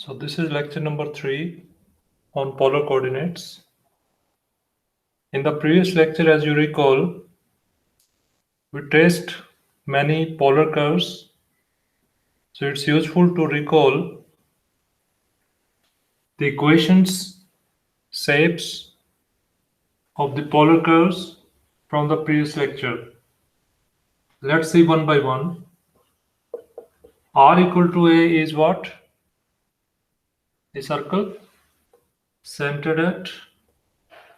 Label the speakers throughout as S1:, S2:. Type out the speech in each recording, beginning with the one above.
S1: So this is lecture number 3 on polar coordinates. In the previous lecture, as you recall, we traced many polar curves. So it's useful to recall the equations, shapes of the polar curves from the previous lecture. Let's see one by one. R equal to A is what? A circle centered at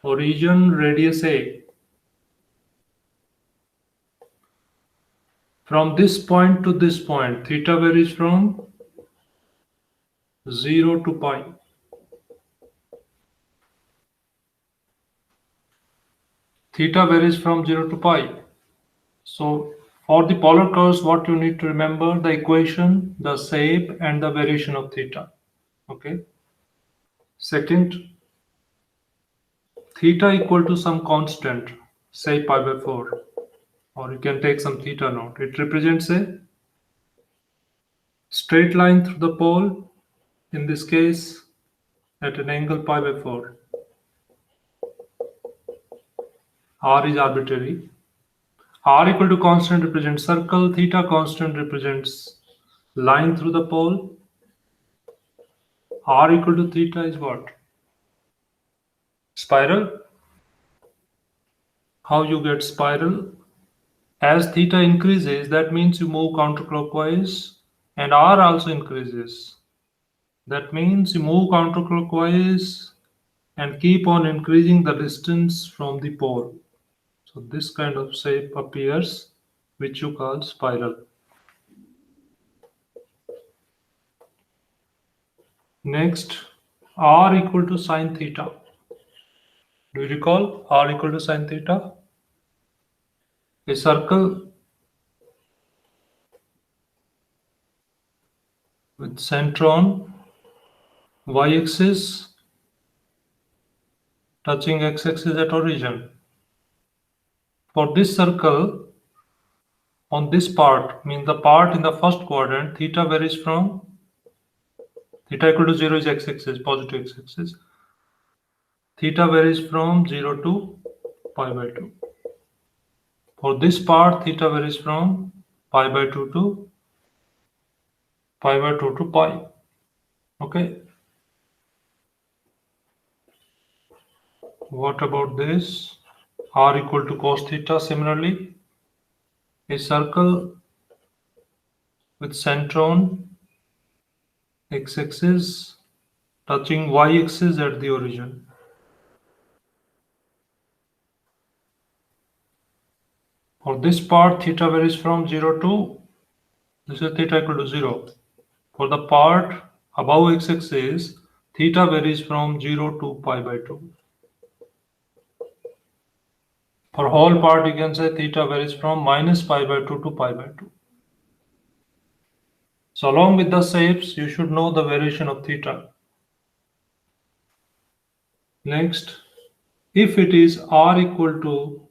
S1: origin radius A. From this point to this point, theta varies from 0 to pi. Theta varies from 0 to pi. So for the polar curves, what you need to remember, the equation, the shape, and the variation of theta. Okay. Second, theta equal to some constant, say pi by 4, or you can take some theta note. It represents a straight line through the pole, in this case at an angle pi by 4. R is arbitrary. R equal to constant represents circle, theta constant represents line through the pole. R equal to theta is what? Spiral. How you get spiral? As theta increases, that means you move counterclockwise, and R also increases. That means you move counterclockwise and keep on increasing the distance from the pole. So this kind of shape appears, which you call spiral. Next, R equal to sine theta. Do you recall R equal to sine theta? A circle with center on y-axis touching x-axis at origin. For this circle, on this part, means the part in the first quadrant, theta varies from, theta equal to 0 is x-axis, positive x-axis. Theta varies from 0 to pi by 2. For this part, theta varies from pi by 2 to pi by 2 to pi. Okay. What about this? R equal to cos theta. Similarly, a circle with center on x-axis touching y-axis at the origin. For this part, theta varies from 0 to, this is theta equal to 0. For the part above x-axis, theta varies from 0 to pi by 2. For whole part, you can say theta varies from minus pi by 2 to pi by 2. So along with the shapes, you should know the variation of theta. Next, if it is r equal to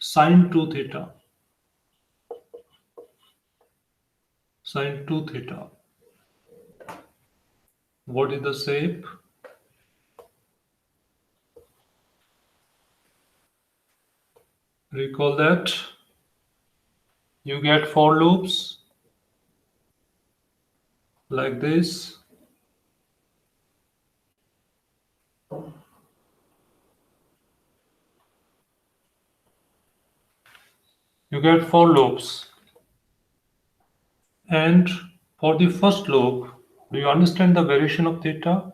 S1: sine 2 theta, sine 2 theta, what is the shape? Recall that you get 4 loops like this. You get 4 loops. And for the first loop, do you understand the variation of theta?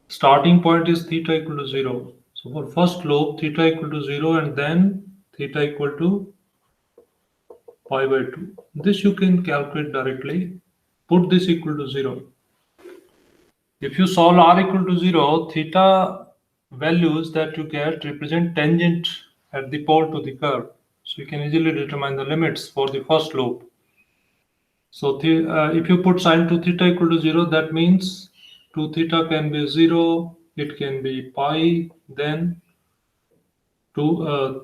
S1: Starting point is theta equal to 0. So for first loop, theta equal to 0 and then theta equal to pi by 2. This you can calculate directly. Put this equal to 0. If you solve r equal to 0, theta values that you get represent tangent at the pole to the curve. So you can easily determine the limits for the first loop. So if you put sine 2 theta equal to 0, that means 2 theta can be 0, it can be pi, then 2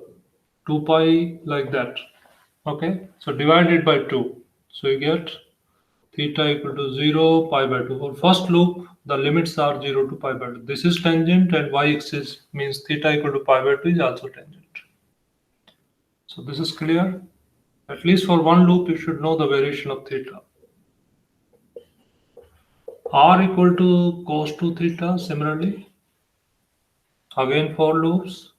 S1: pi like that. Okay, so divide it by 2. So you get theta equal to 0, pi by 2. For first loop, the limits are 0 to pi by 2. This is tangent, and y-axis means theta equal to pi by 2 is also tangent. So this is clear. At least for one loop, you should know the variation of theta. R equal to cos 2 theta, similarly. Again for loops,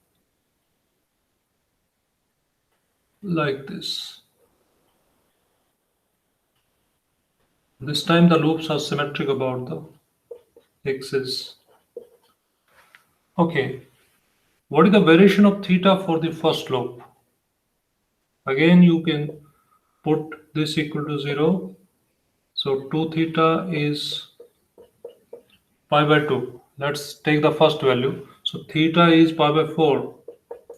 S1: like this. This time the loops are symmetric about the axis. Okay, what is the variation of theta for the first loop? Again, you can put this equal to 0. So 2 theta is pi by 2. Let's take the first value. So theta is pi by 4.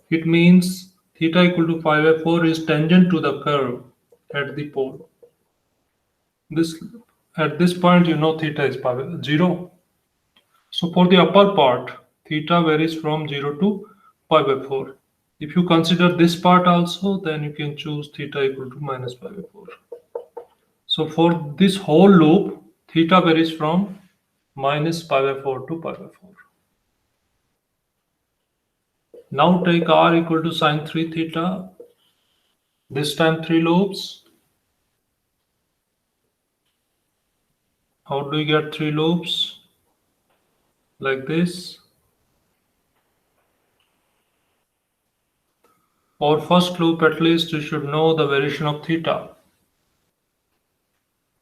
S1: It means theta equal to pi by 4 is tangent to the curve at the pole. At this point, you know theta is pi by 0. So for the upper part, theta varies from 0 to pi by 4. If you consider this part also, then you can choose theta equal to minus pi by 4. So for this whole loop, theta varies from minus pi by 4 to pi by 4. Now take r equal to sine 3 theta. This time 3 loops. How do we get 3 loops? Like this. For first loop, at least you should know the variation of theta.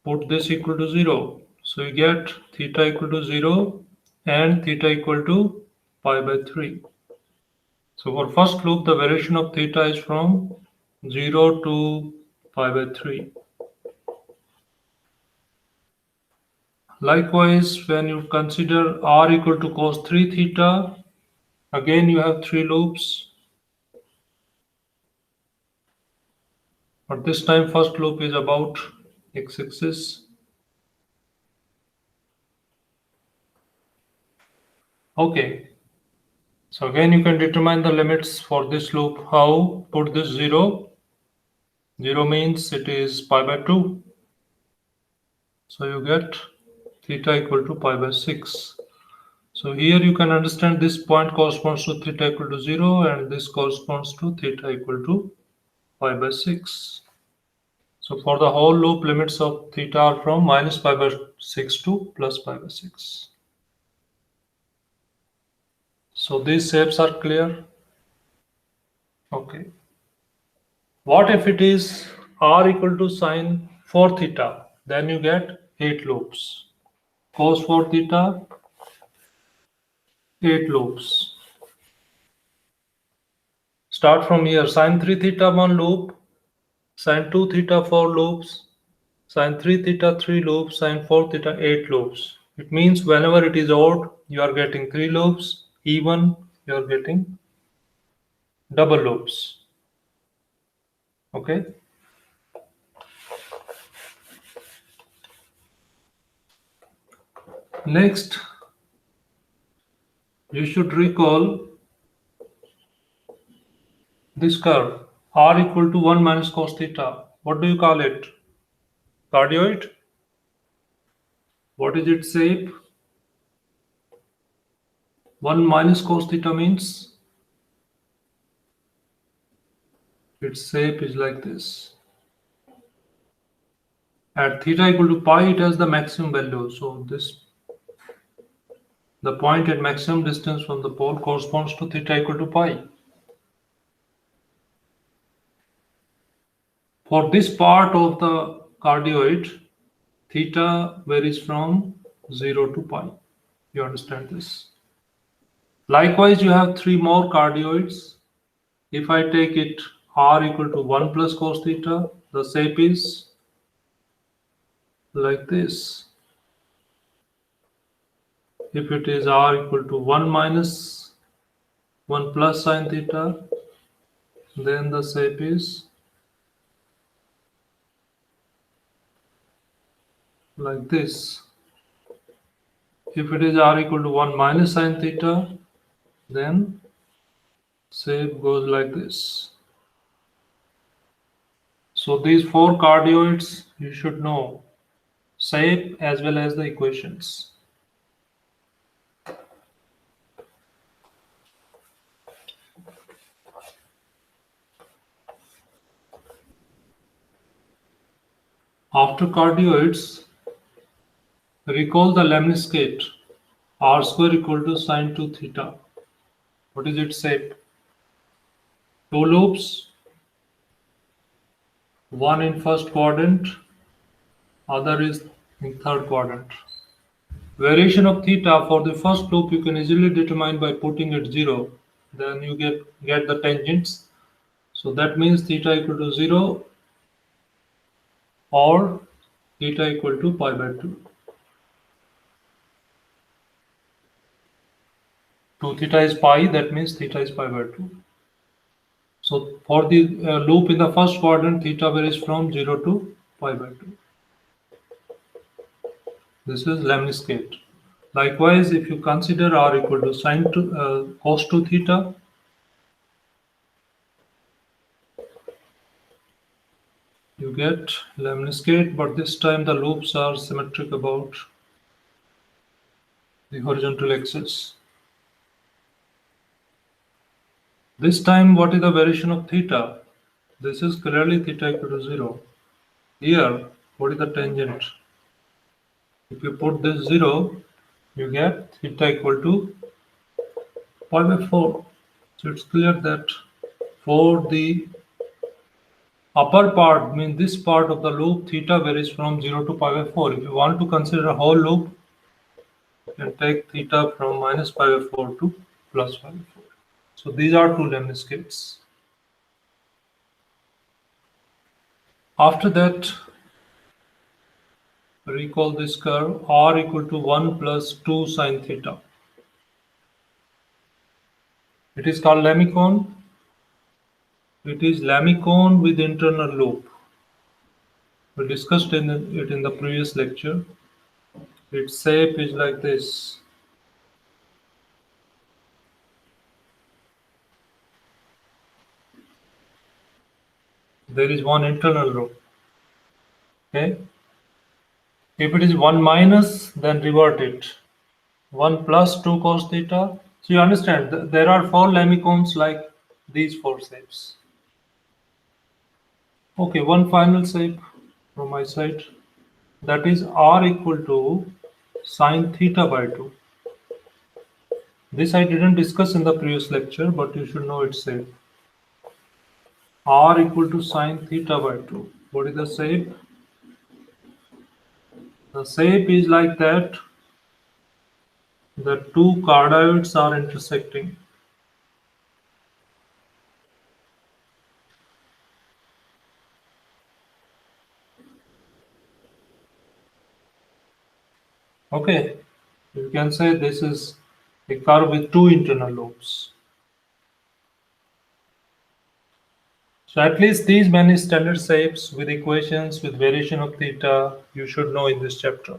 S1: Put this equal to 0. So you get theta equal to 0 and theta equal to pi by 3. So for first loop, the variation of theta is from 0 to pi by 3. Likewise, when you consider r equal to cos 3 theta, again you have 3 loops. But this time first loop is about x-axis. Okay. So again you can determine the limits for this loop. How? Put this 0. 0 means it is pi by 2. So you get theta equal to pi by 6. So here you can understand this point corresponds to theta equal to 0 and this corresponds to theta equal to pi by 6. So for the whole loop, limits of theta are from minus pi by 6 to plus pi by 6. So these shapes are clear. Okay. What if it is r equal to sine 4 theta? Then you get 8 loops. Cos 4 theta, 8 loops. Start from here. Sine 3 theta 1 loop, sine 2 theta 4 loops, sine 3 theta 3 loops, sine 4 theta 8 loops. It means whenever it is odd, you are getting 3 loops. Even, you are getting double loops. Okay. Next, you should recall this curve r equal to 1 minus cos theta. What do you call it? Cardioid? What is its shape? 1 minus cos theta means its shape is like this. At theta equal to pi, it has the maximum value. So the point at maximum distance from the pole corresponds to theta equal to pi. For this part of the cardioid, theta varies from 0 to pi. You understand this? Likewise, you have 3 more cardioids. If I take it r equal to 1 plus cos theta, the shape is like this. If it is r equal to 1 minus 1 plus sine theta, then the shape is like this. If it is r equal to 1 minus sine theta, then shape goes like this. So these 4 cardioids you should know. shape as well as the equations. After cardioids, recall the lemniscate. R square equal to sine 2 theta. What is its shape? Two loops, one in first quadrant, other is in third quadrant. Variation of theta for the first loop you can easily determine by putting it 0. Then you get the tangents. So that means theta equal to 0 or theta equal to pi by 2. 2 theta is pi, that means theta is pi by 2. So for the loop in the first quadrant, theta varies from 0 to pi by 2. This is lemniscate. Likewise, if you consider r equal to cos 2 theta, you get lemniscate, but this time the loops are symmetric about the horizontal axis. This time, what is the variation of theta? This is clearly theta equal to 0. Here, what is the tangent? If you put this 0, you get theta equal to pi by 4. So it's clear that for the upper part, means this part of the loop, theta varies from 0 to pi by 4. If you want to consider a whole loop, you can take theta from minus pi by 4 to plus pi by 4. So these are two lemniscates. After that, recall this curve r equal to 1 plus 2 sine theta. It is called lemicone. It is lemicone with internal loop. We discussed it in the previous lecture. Its shape is like this. There is one internal loop. Okay. If it is 1 minus, then revert it. 1 plus 2 cos theta. So you understand, there are 4 lemicones like these 4 shapes. Okay, one final shape from my side. That is r equal to sine theta by 2. This I didn't discuss in the previous lecture, but you should know its shape. R equal to sine theta by 2. What is the shape? The shape is like that. The two cardioids are intersecting. Okay, you can say this is a curve with two internal loops. So at least these many standard shapes with equations with variation of theta you should know in this chapter.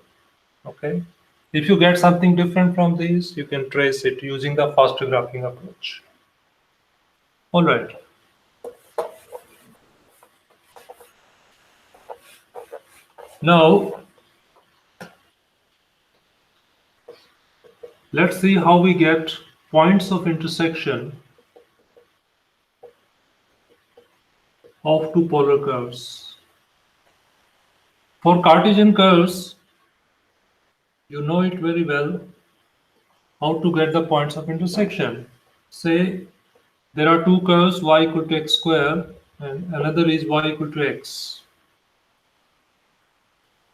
S1: Okay. If you get something different from these, you can trace it using the faster graphing approach. All right. Now, let's see how we get points of intersection of two polar curves. For Cartesian curves, you know it very well how to get the points of intersection. Say there are two curves y equal to x square and another is y equal to x.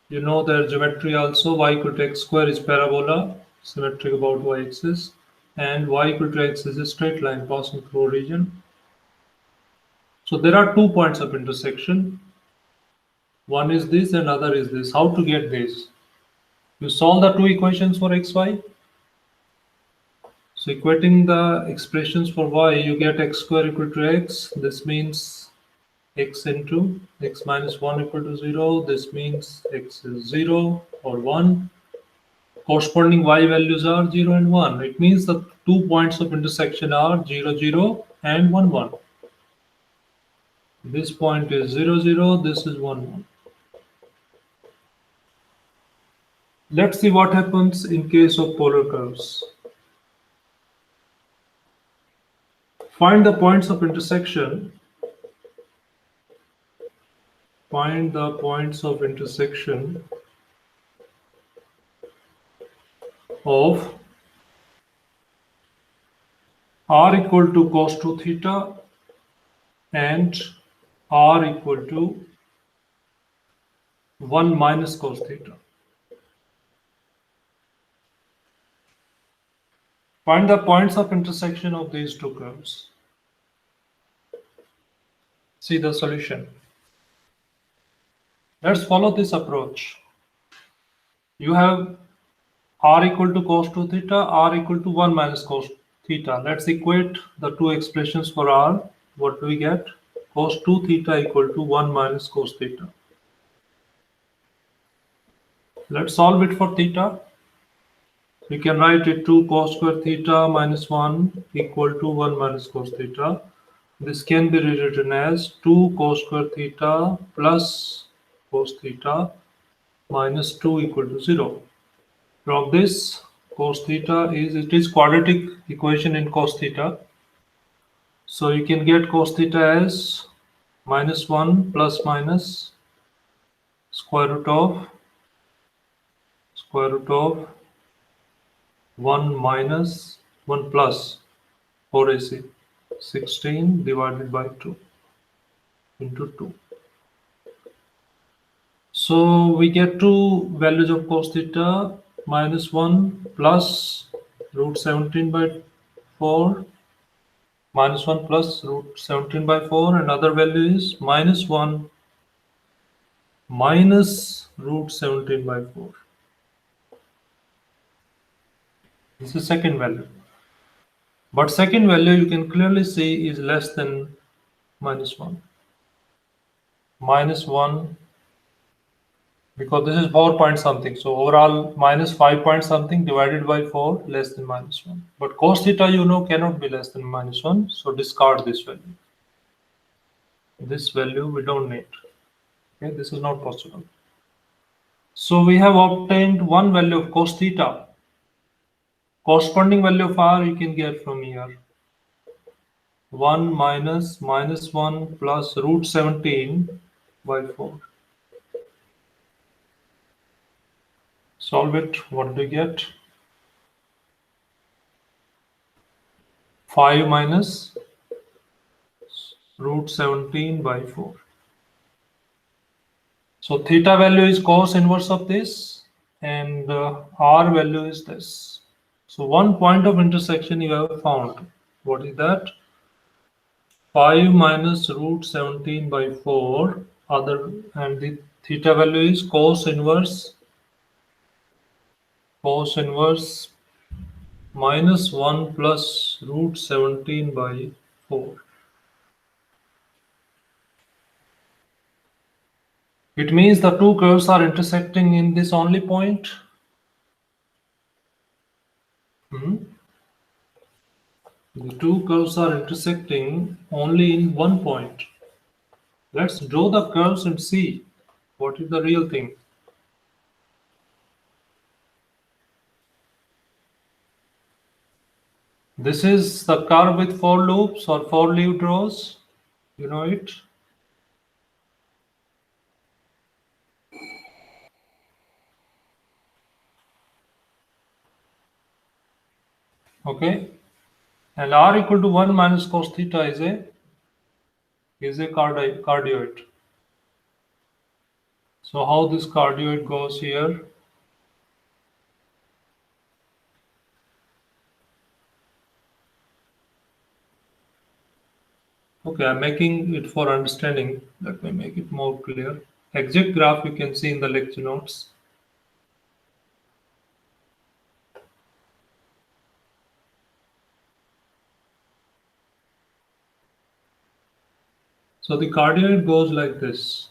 S1: You know their geometry also. Y equal to x square is parabola, symmetric about y-axis, and y equal to x is a straight line passing through a region. So there are 2 points of intersection. One is this and other is this. How to get this? You solve the two equations for xy. So equating the expressions for y, you get x square equal to x. This means x into x minus 1 equal to 0. This means x is 0 or 1. Corresponding y values are 0 and 1. It means the 2 points of intersection are 0, 0 and 1, 1. This point is 0, 0. This is 1, 1. Let's see what happens in case of polar curves. Find the points of intersection. Find the points of intersection of r equal to cos 2 theta and r equal to 1 minus cos theta. Find the points of intersection of these two curves. See the solution. Let's follow this approach. You have r equal to cos 2 theta, r equal to 1 minus cos theta. Let's equate the two expressions for r. What do we get? Cos 2 theta equal to 1 minus cos theta. Let's solve it for theta. We can write it 2 cos square theta minus 1 equal to 1 minus cos theta. This can be rewritten as 2 cos square theta plus cos theta minus 2 equal to 0. From this, cos theta is quadratic equation in cos theta. So you can get cos theta as minus 1 plus minus square root of 1 minus 1 plus 4ac 16 divided by 2 into 2. So we get two values of cos theta, minus 1 plus root 17 by 4, minus 1 plus root 17 by 4, and other value is minus 1 minus root 17 by 4. This is second value. But second value you can clearly see is less than minus 1. Minus 1, because this is 4 point something. So overall minus 5 point something divided by 4 less than minus 1. But cos theta you know cannot be less than minus 1. So discard this value. This value we don't need. Okay, this is not possible. So we have obtained one value of cos theta. Corresponding value of r you can get from here. 1 minus minus 1 plus root 17 by 4. Solve it. What do you get? 5 minus root 17 by 4. So theta value is cos inverse of this, and r value is this. So one point of intersection you have found. What is that? 5 minus root 17 by 4, other, and the theta value is cos inverse minus 1 plus root 17 by 4. It means the two curves are intersecting in this only point. The two curves are intersecting only in one point. Let's draw the curves and see what is the real thing. This is the curve with four loops or four leaf rows. You know it. Okay. And r equal to 1 minus cos theta is a cardioid. So how this cardioid goes here? Okay, I'm making it for understanding. Let me make it more clear. Exact graph you can see in the lecture notes. So the cardioid goes like this.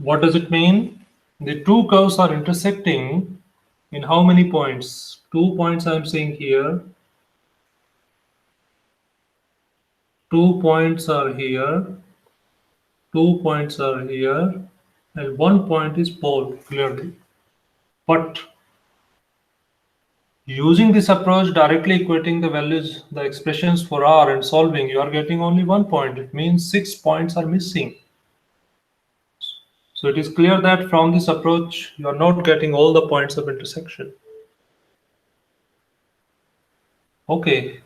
S1: What does it mean? The two curves are intersecting in how many points? 2 points I'm saying here. 2 points are here. 2 points are here. And 1 point is pole, clearly. But using this approach, directly equating the values, the expressions for R and solving, you are getting only 1 point. It means 6 points are missing. So it is clear that from this approach, you are not getting all the points of intersection. Okay,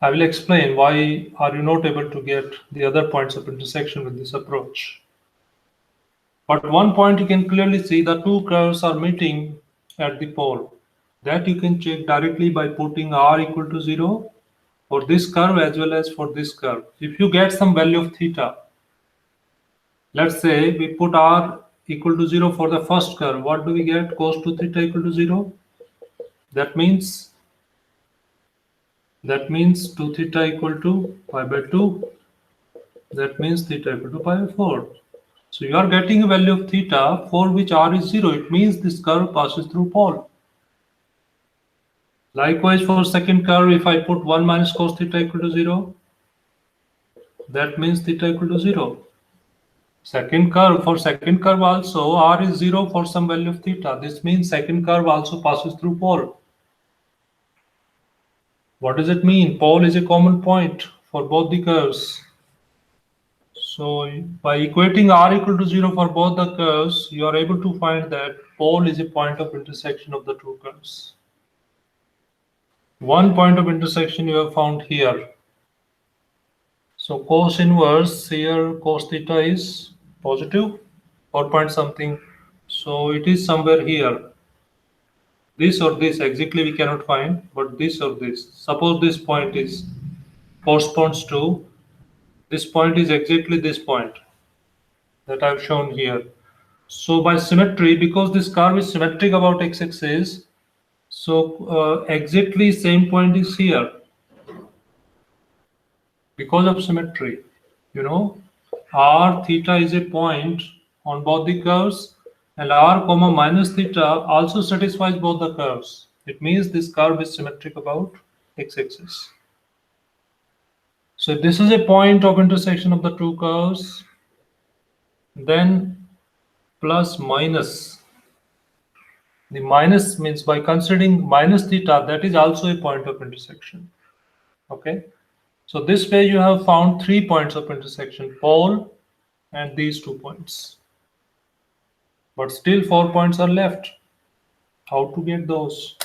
S1: I will explain why are you not able to get the other points of intersection with this approach. But one point you can clearly see the two curves are meeting at the pole. That you can check directly by putting R equal to 0 for this curve as well as for this curve. If you get some value of theta, let's say we put R equal to 0 for the first curve, what do we get? Cos 2 theta equal to 0. That means 2 theta equal to pi by 2. That means theta equal to pi by 4. So you are getting a value of theta for which R is 0. It means this curve passes through pole. Likewise for second curve, if I put 1 minus cos theta equal to 0, that means theta equal to 0. For second curve also, R is 0 for some value of theta. This means second curve also passes through pole. What does it mean? Pole is a common point for both the curves. So by equating R equal to 0 for both the curves, you are able to find that pole is a point of intersection of the two curves. One point of intersection you have found here. So cos inverse here, cos theta is positive, 4 point something. So it is somewhere here. This or this exactly we cannot find, but this or this. Suppose this point is corresponds to, this point is exactly this point that I've shown here. So by symmetry, because this curve is symmetric about x-axis, so exactly same point is here. Because of symmetry, r theta is a point on both the curves, and r comma minus theta also satisfies both the curves. It means this curve is symmetric about x-axis. So if this is a point of intersection of the two curves, then plus minus. The minus means by considering minus theta, that is also a point of intersection. Okay. So this way you have found 3 points of intersection, pole and these 2 points. But still 4 points are left. How to get those?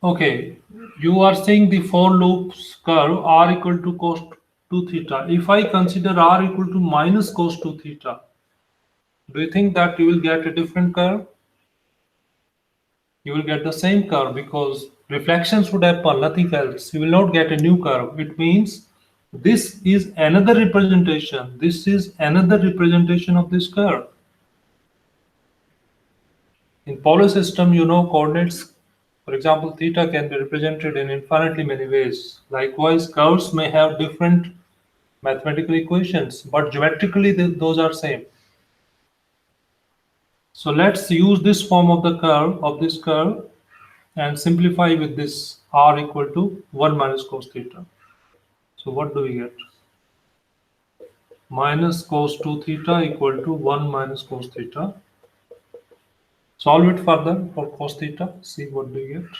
S1: Okay, you are saying the for loops curve r equal to cos 2 theta. If I consider r equal to minus cos 2 theta, do you think that you will get a different curve? You will get the same curve because reflections would happen, nothing else. You will not get a new curve. It means this is another representation. This is another representation of this curve. In polar system, coordinates, for example, theta can be represented in infinitely many ways. Likewise, curves may have different mathematical equations, but geometrically those are same. So let's use this form of the curve, and simplify with this r equal to 1 minus cos theta. So what do we get? Minus cos 2 theta equal to 1 minus cos theta. Solve it further for cos theta. See what do you get.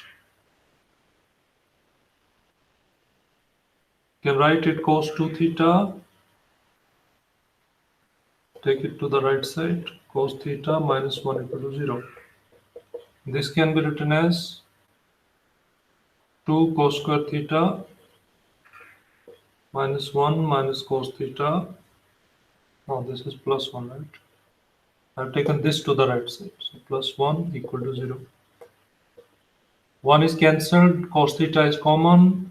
S1: You can write it cos 2 theta. Take it to the right side. Cos theta minus 1 equal to 0. This can be written as 2 cos square theta minus 1 minus cos theta. No, this is plus 1, right? I've taken this to the right side. So plus 1 equal to 0. 1 is cancelled. Cos theta is common.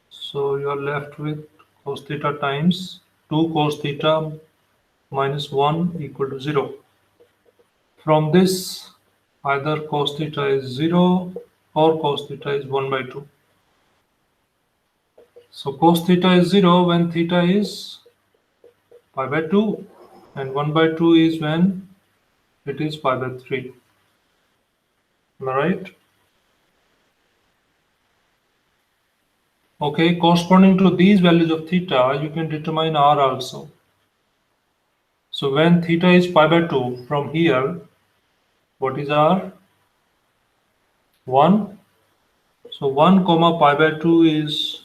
S1: So you are left with cos theta times 2 cos theta minus 1 equal to 0. From this, either cos theta is 0 or cos theta is 1 by 2. So cos theta is 0 when theta is pi by 2, and 1 by 2 is when it is pi by 3. Am I right? Okay, corresponding to these values of theta, you can determine r also. So when theta is pi by 2, from here, what is r? 1. So 1 comma pi by 2 is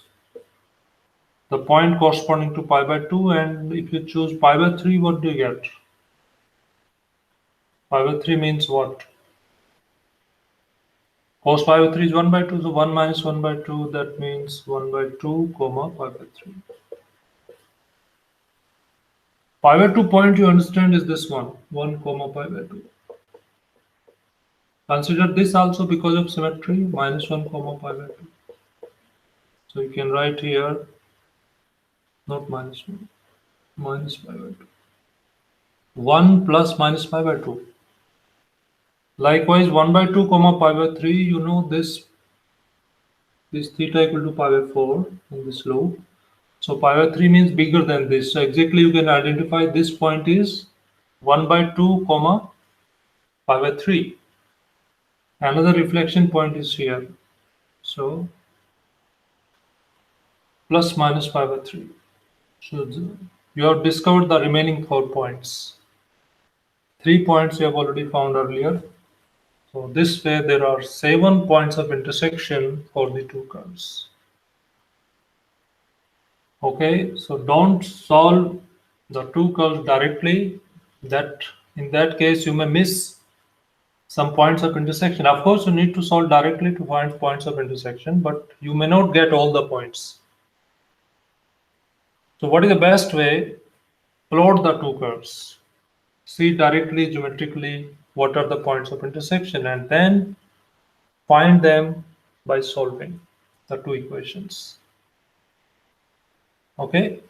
S1: the point corresponding to pi by 2, and if you choose pi by 3, what do you get? Pi by 3 means what? Cos pi by 3 is 1 by 2, so 1 minus 1 by 2, that means 1 by 2 comma pi by 3. Pi by 2 point you understand is this one, 1 comma pi by 2. Consider this also because of symmetry, minus 1 comma pi by 2. So you can write here, not minus 1, minus pi by 2. 1 plus minus pi by 2. Likewise, 1 by 2 comma pi by 3, you know this theta equal to pi by 4 in this loop. So pi by 3 means bigger than this. So exactly you can identify this point is 1 by 2 comma pi by 3. Another reflection point is here. So plus minus pi by 3. So you have discovered the remaining 4 points. 3 points you have already found earlier. So this way there are 7 points of intersection for the two curves. Okay, so don't solve the two curves directly. That in that case you may miss some points of intersection. Of course, you need to solve directly to find points of intersection, but you may not get all the points. So what is the best way? Plot the two curves. See directly, geometrically, what are the points of intersection, and then find them by solving the two equations. Okay.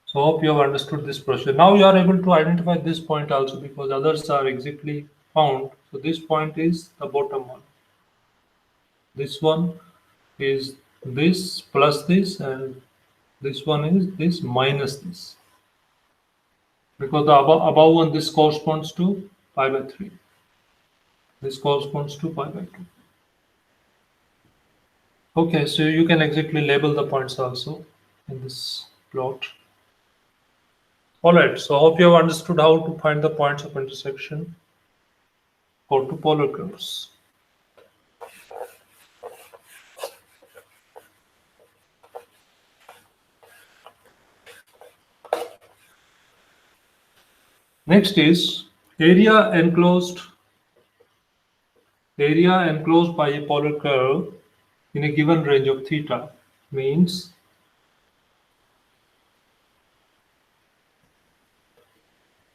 S1: So hope you have understood this procedure. Now you are able to identify this point also because others are exactly found. So this point is the bottom one. This one is this plus this, and this one is this minus this. Because the above one, this corresponds to pi by 3. This corresponds to pi by 2. Okay, so you can exactly label the points also in this plot. Alright, so I hope you have understood how to find the points of intersection for two polar curves. Next is area enclosed by a polar curve in a given range of theta. Means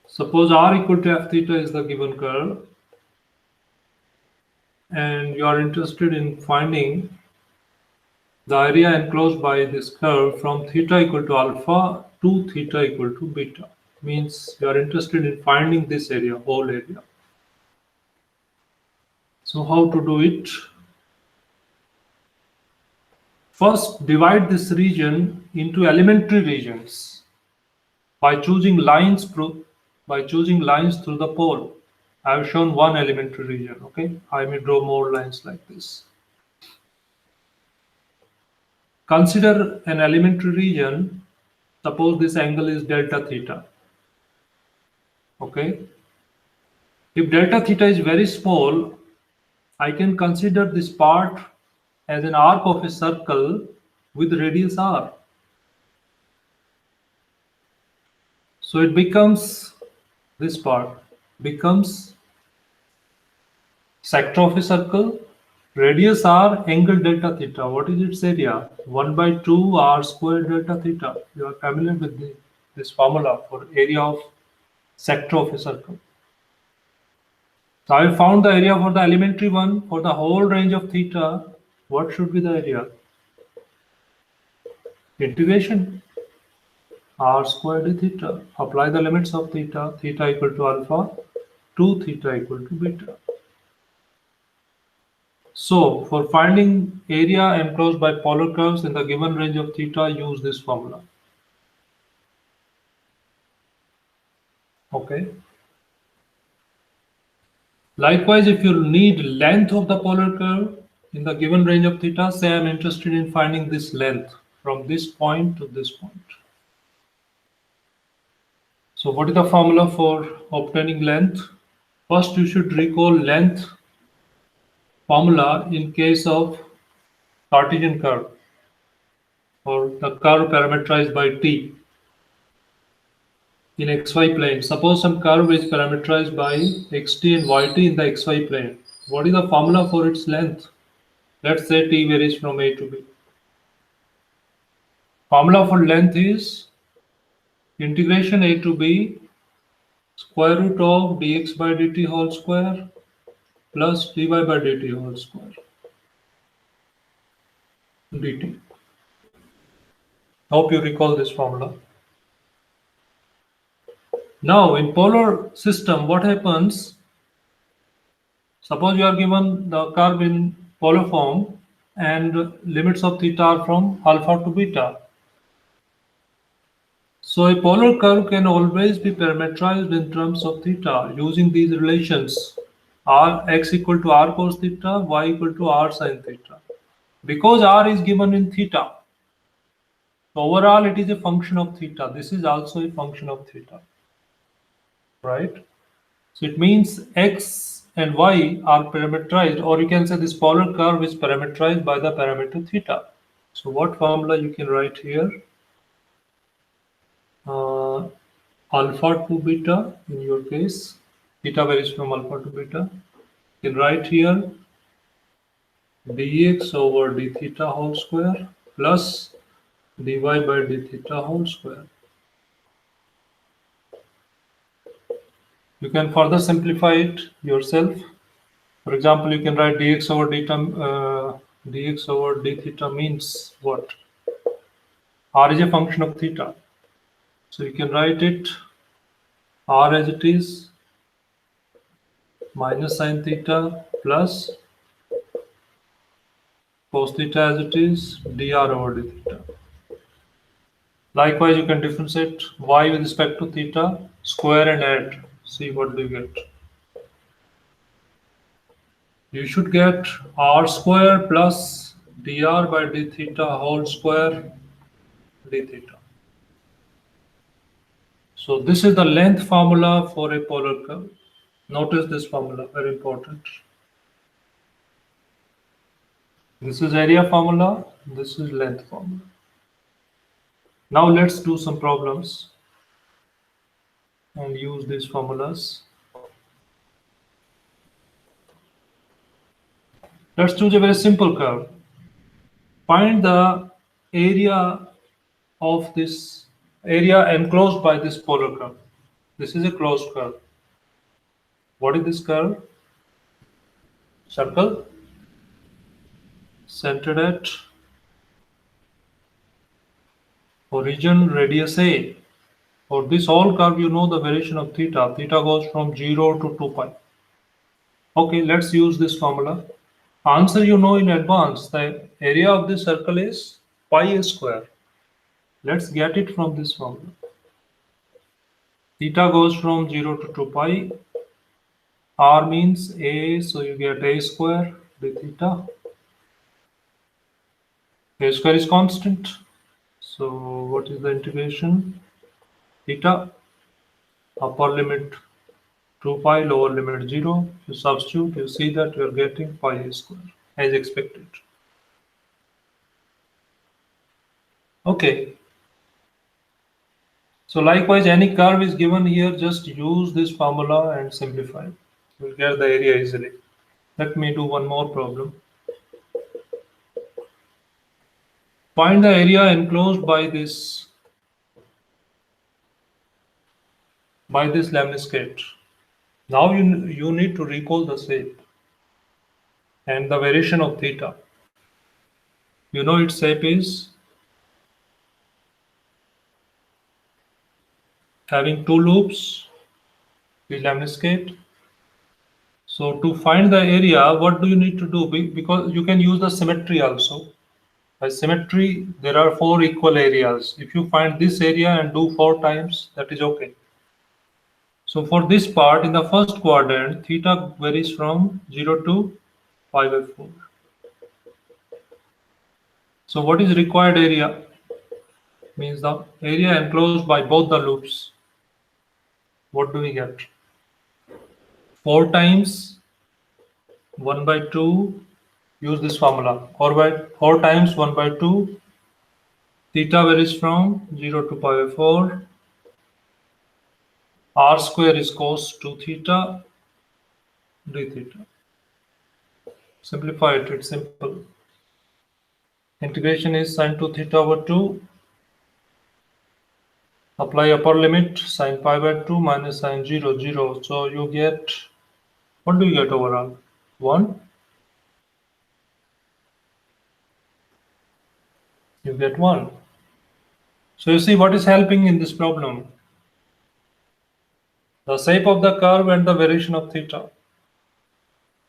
S1: suppose r equal to f theta is the given curve, and you are interested in finding the area enclosed by this curve from theta equal to alpha to theta equal to beta. Means you are interested in finding this area, whole area. So how to do it? First, divide this region into elementary regions by choosing lines through the pole. I have shown one elementary region. Okay, I may draw more lines like this. Consider an elementary region. Suppose this angle is delta theta. Okay, if delta theta is very small, I can consider this part as an arc of a circle with radius r. So it becomes, this part becomes sector of a circle, radius r, angle delta theta. What is its area? 1 by 2 r squared delta theta. You are familiar with this formula for area of sector of a circle. So I found the area for the elementary one. For the whole range of theta, what should be the area? Integration r squared theta. Apply the limits of theta equal to alpha to theta equal to beta. So for finding area enclosed by polar curves in the given range of theta, use this formula. Okay. Likewise, if you need length of the polar curve in the given range of theta, say I'm interested in finding this length from this point to this point. So what is the formula for obtaining length? First, you should recall length formula in case of Cartesian curve or the curve parameterized by t in xy plane. Suppose some curve is parameterized by xt and yt in the xy plane. What is the formula for its length? Let's say t varies from a to b. Formula for length is integration a to b square root of dx by dt whole square plus dy by dt whole square dt. Hope you recall this formula. Now in polar system, what happens? Suppose you are given the curve in polar form and limits of theta are from alpha to beta. So a polar curve can always be parameterized in terms of theta using these relations r x equal to r cos theta, y equal to r sin theta. Because r is given in theta, so overall it is a function of theta. This is also a function of theta, right? So it means x and y are parameterized, or you can say this polar curve is parameterized by the parameter theta. So what formula you can write here? Uh, alpha to beta in your case. Theta varies from alpha to beta. You can write here dx over d theta whole square plus dy by d theta whole square. You can further simplify it yourself. For example, you can write dx over d theta means what? R is a function of theta. So you can write it R as it is minus sine theta plus cos theta as it is dr over d theta. Likewise, you can differentiate y with respect to theta, square and add. See what do you get. You should get r square plus dr by d theta whole square d theta. So this is the length formula for a polar curve. Notice this formula, very important. This is area formula, this is length formula. Now let's do some problems and use these formulas. Let's choose a very simple curve. Find the area of this area enclosed by this polar curve. This is a closed curve. What is this curve? Circle centered at origin radius A. For this whole curve, you know the variation of theta. Theta goes from 0 to 2 pi. Okay, let's use this formula. Answer you know in advance. The area of this circle is pi a square. Let's get it from this formula. Theta goes from 0 to 2 pi. R means A, so you get a square d theta. A square is constant. So what is the integration? Theta, upper limit 2 pi, lower limit 0. You substitute, you see that you are getting pi a square as expected. Okay. So likewise, any curve is given here, just use this formula and simplify. You'll get the area easily. Let me do one more problem. Find the area enclosed by this lemniscate. Now you need to recall the shape and the variation of theta. You know its shape is having two loops, the lemniscate. So to find the area, what do you need to do? Because you can use the symmetry also. By symmetry, there are four equal areas. If you find this area and do 4 times, that is okay. So for this part, in the first quadrant, theta varies from 0 to pi by 4. So what is required area? Means the area enclosed by both the loops. What do we get? 4 times 1 by 2, use this formula. 4 times 1 by 2, theta varies from 0 to pi by 4. R square is cos 2 theta d theta. Simplify it, it's simple. Integration is sin 2 theta over 2. Apply upper limit, sin pi by 2 minus sin 0, 0. So you get, what do you get overall? 1. You get 1. So you see what is helping in this problem? The shape of the curve and the variation of theta.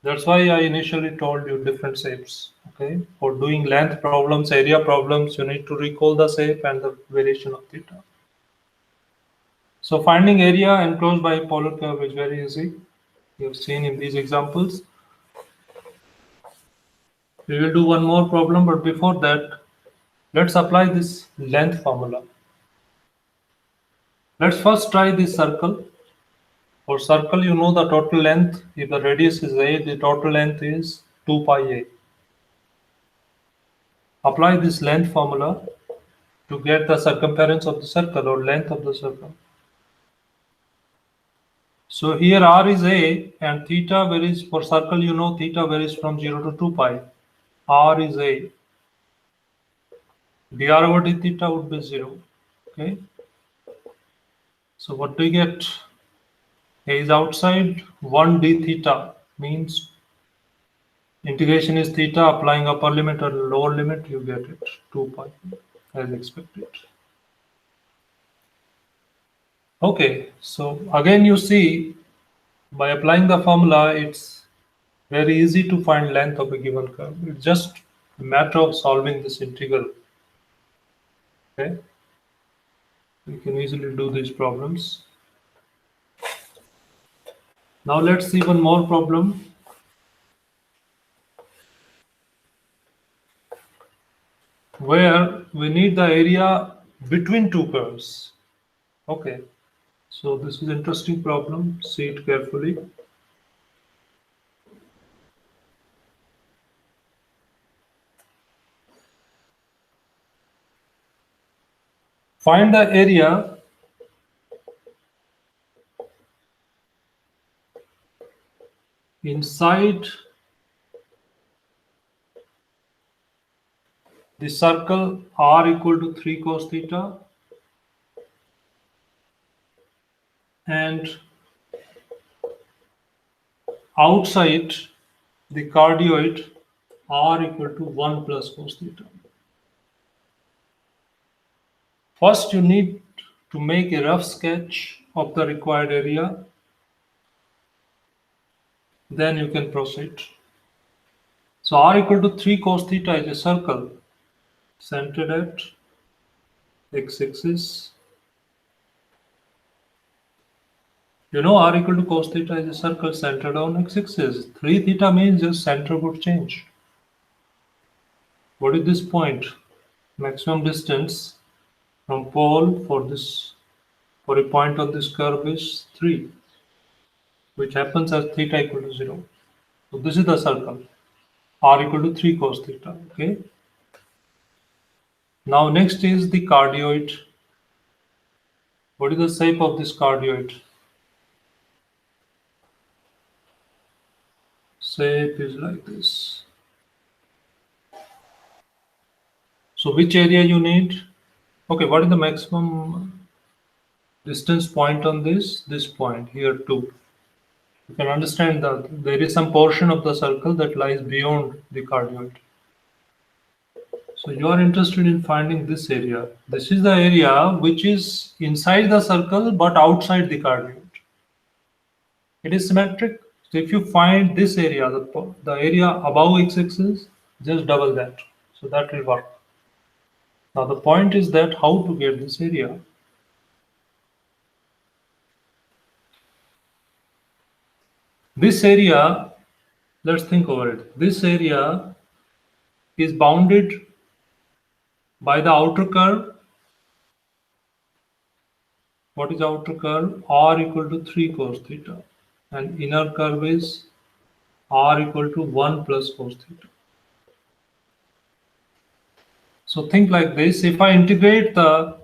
S1: That's why I initially told you different shapes. Okay, for doing length problems, area problems, you need to recall the shape and the variation of theta. So finding area enclosed by a polar curve is very easy. You have seen in these examples. We will do one more problem, but before that, let's apply this length formula. Let's first try this circle. For circle, you know the total length. If the radius is a, the total length is 2 pi a. Apply this length formula to get the circumference of the circle or length of the circle. So here r is a and theta varies for circle, you know theta varies from 0 to 2 pi. R is a. dr over d theta would be 0. Okay. So what do you get? A is outside, 1 d theta means integration is theta, applying upper limit or lower limit, you get it 2 pi as expected. Okay, so again you see by applying the formula, it's very easy to find length of a given curve. It's just a matter of solving this integral. Okay, we can easily do these problems. Now let's see one more problem. Where we need the area between two curves. Okay, so this is interesting problem. See it carefully. Find the area inside the circle r equal to 3 cos theta and outside the cardioid r equal to 1 plus cos theta. First, you need to make a rough sketch of the required area. Then you can proceed. So r equal to 3 cos theta is a circle centered at x-axis. You know r equal to cos theta is a circle centered on x-axis. 3 theta means just center would change. What is this point? Maximum distance from pole for a point on this curve is 3, which happens as theta equal to 0. So this is the circle, r equal to 3 cos theta. Okay. Now next is the cardioid. What is the shape of this cardioid? Shape is like this. So which area you need? Okay, what is the maximum distance point on this point here too? You can understand that there is some portion of the circle that lies beyond the cardioid. So you are interested in finding this area. This is the area which is inside the circle but outside the cardioid. It is symmetric, So if you find this area, the area above x-axis, just double that. So that will work. Now the point is that how to get this area. This area, let's think over it. This area is bounded by the outer curve. What is outer curve? R equal to 3 cos theta. And inner curve is R equal to 1 plus cos theta. So think like this. If I integrate the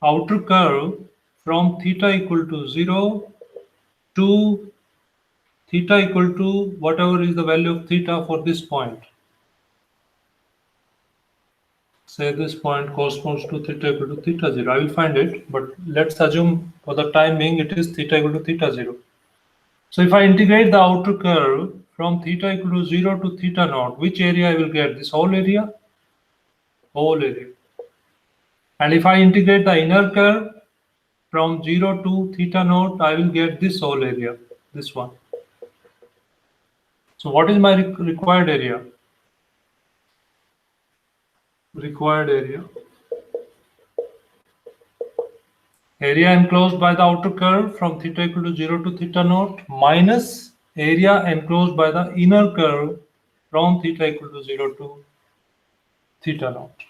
S1: outer curve from theta equal to 0 to theta equal to whatever is the value of theta for this point. Say this point corresponds to theta equal to theta 0. I will find it, but let's assume for the time being it is theta equal to theta 0. So if I integrate the outer curve from theta equal to 0 to theta naught, which area I will get? This whole area? Whole area. And if I integrate the inner curve from 0 to theta naught, I will get this whole area, this one. So what is my required area? Required area. Area enclosed by the outer curve from theta equal to 0 to theta naught minus area enclosed by the inner curve from theta equal to 0 to theta naught.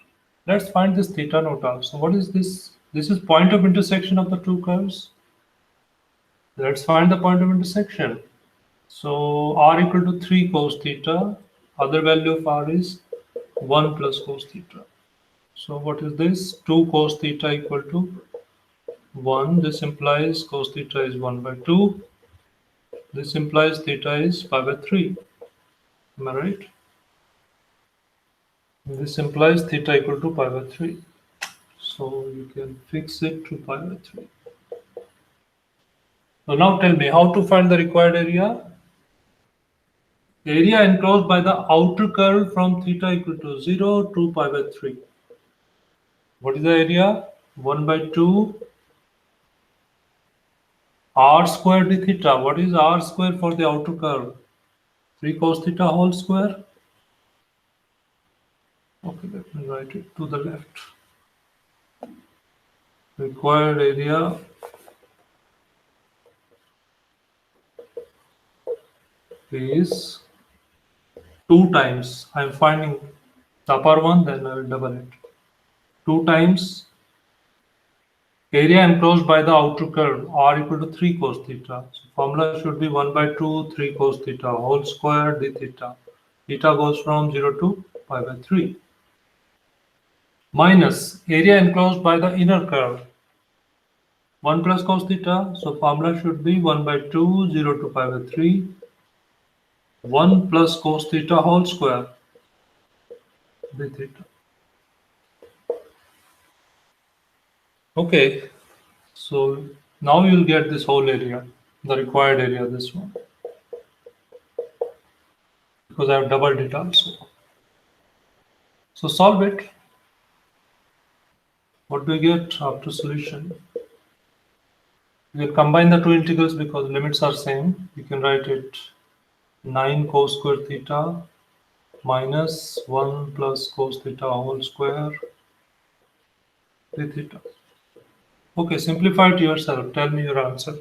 S1: Let's find this theta naught also. What is this? This is point of intersection of the two curves. Let's find the point of intersection. So r equal to 3 cos theta. Other value of r is 1 plus cos theta. So what is this? 2 cos theta equal to 1. This implies cos theta is 1 by 2. This implies theta is pi by 3. Am I right? This implies theta equal to pi by 3. So you can fix it to pi by 3. So now tell me how to find the required area. Area enclosed by the outer curve from theta equal to 0 to pi by 3. What is the area? 1 by 2 r square d theta. What is r square for the outer curve? 3 cos theta whole square. Okay, let me write it to the left. Required area is 2 times. I'm finding the upper one, then I will double it. 2 times area enclosed by the outer curve r equal to 3 cos theta. So formula should be 1 by 2 3 cos theta whole square d theta. Theta goes from 0 to pi by 3. Minus area enclosed by the inner curve 1 plus cos theta. So formula should be 1 by 2 0 to pi by 3 1 plus cos theta whole square d theta. Okay, so now you'll get this whole area, the required area, this one, because I have doubled it also. So solve it. What do we get after solution? We will combine the two integrals because limits are same. You can write it 9 cos square theta minus 1 plus cos theta whole square d theta. Okay, simplify it yourself. Tell me your answer.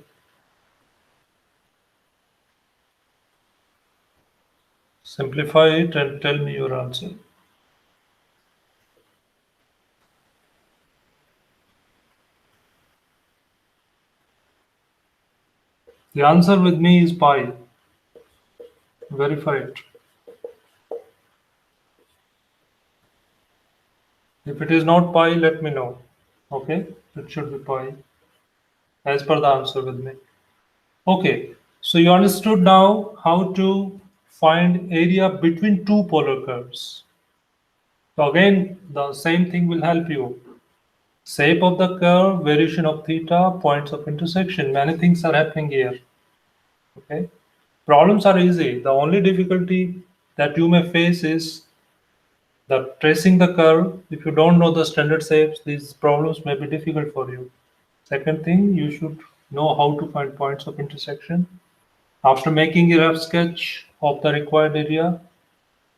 S1: Simplify it and tell me your answer. The answer with me is pi. Verify it. If it is not pi, let me know. Okay, it should be pi as per the answer with me. Okay, so you understood now how to find area between two polar curves. So again, the same thing will help you. Shape of the curve, variation of theta, points of intersection. Many things are happening here. Okay, problems are easy. The only difficulty that you may face is the tracing the curve. If you don't know the standard shapes, these problems may be difficult for you. Second thing, you should know how to find points of intersection. After making a rough sketch of the required area,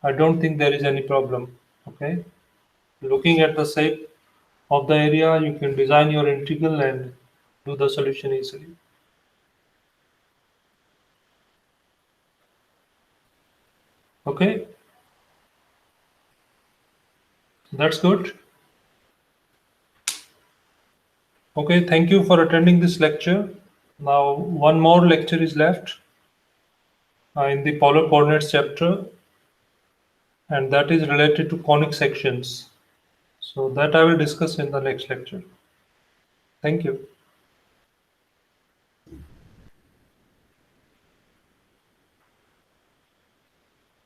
S1: I don't think there is any problem. Okay, looking at the shape of the area, you can design your integral and do the solution easily. Okay, that's good. Okay, thank you for attending this lecture. Now, one more lecture is left in the polar coordinates chapter, and that is related to conic sections. So that I will discuss in the next lecture. Thank you.